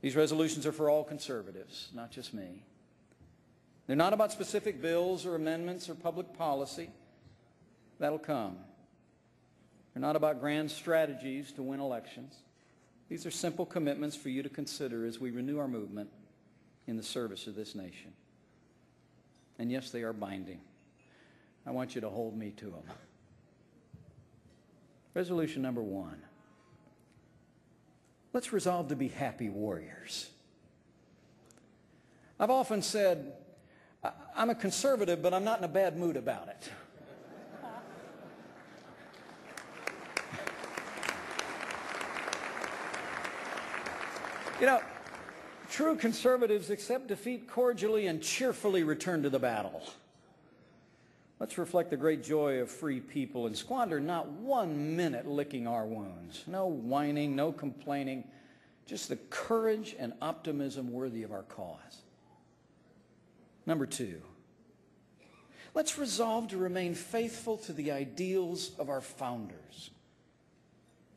These resolutions are for all conservatives, not just me. They're not about specific bills or amendments or public policy. That'll come. They're not about grand strategies to win elections. These are simple commitments for you to consider as we renew our movement in the service of this nation. And yes, they are binding. I want you to hold me to them. Resolution number 1. Let's resolve to be happy warriors. I've often said, I'm a conservative, but I'm not in a bad mood about it. You know, true conservatives accept defeat cordially and cheerfully return to the battle. Let's reflect the great joy of free people and squander not 1 minute licking our wounds. No whining, no complaining, just the courage and optimism worthy of our cause. Number 2, let's resolve to remain faithful to the ideals of our founders,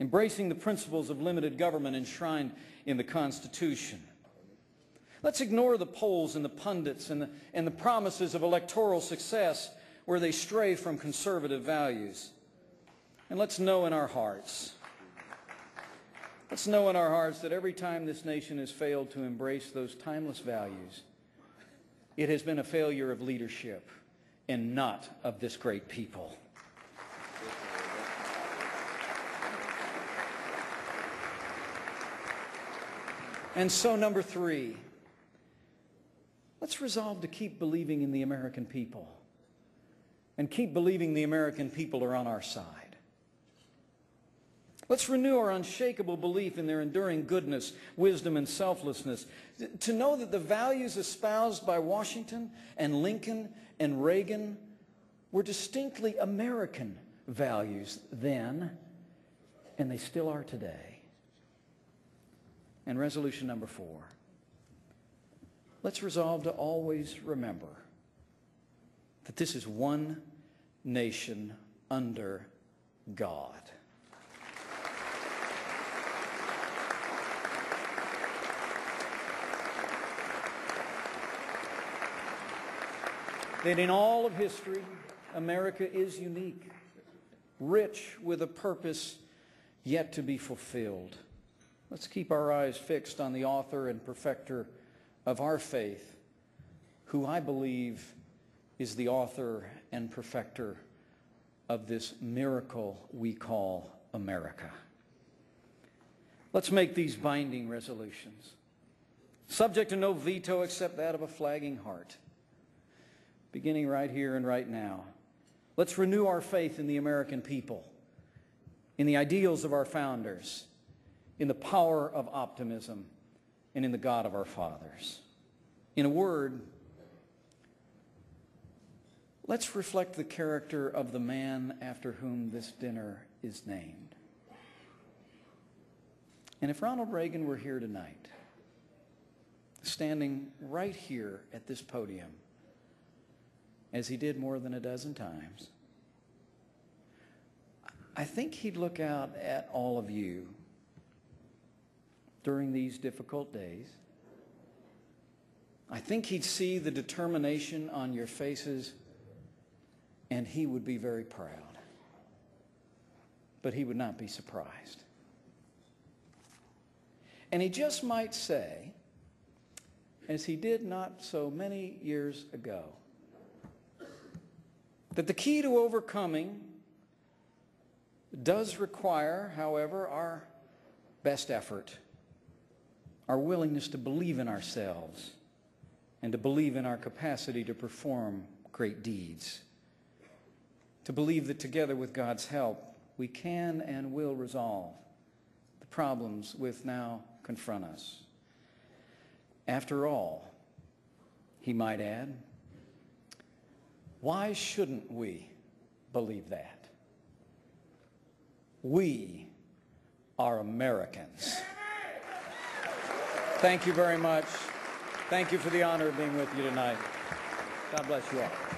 embracing the principles of limited government enshrined in the Constitution. Let's ignore the polls and the pundits and the promises of electoral success where they stray from conservative values. And let's know in our hearts that every time this nation has failed to embrace those timeless values, it has been a failure of leadership and not of this great people. And so, number 3, let's resolve to keep believing in the American people and keep believing the American people are on our side. Let's renew our unshakable belief in their enduring goodness, wisdom, and selflessness. To know that the values espoused by Washington and Lincoln and Reagan were distinctly American values then, and they still are today. And resolution number 4, let's resolve to always remember that this is one nation under God. That in all of history, America is unique, rich with a purpose yet to be fulfilled. Let's keep our eyes fixed on the author and perfecter of our faith, who I believe is the author and perfecter of this miracle we call America. Let's make these binding resolutions, subject to no veto except that of a flagging heart. Beginning right here and right now, let's renew our faith in the American people, in the ideals of our founders, in the power of optimism, and in the God of our fathers. In a word, let's reflect the character of the man after whom this dinner is named. And if Ronald Reagan were here tonight, standing right here at this podium, as he did more than a dozen times, I think he'd look out at all of you during these difficult days. I think he'd see the determination on your faces, and he would be very proud. But he would not be surprised. And he just might say, as he did not so many years ago, that the key to overcoming does require, however, our best effort, our willingness to believe in ourselves and to believe in our capacity to perform great deeds, to believe that together with God's help, we can and will resolve the problems which now confront us. After all, he might add, why shouldn't we believe that? We are Americans. Thank you very much. Thank you for the honor of being with you tonight. God bless you all.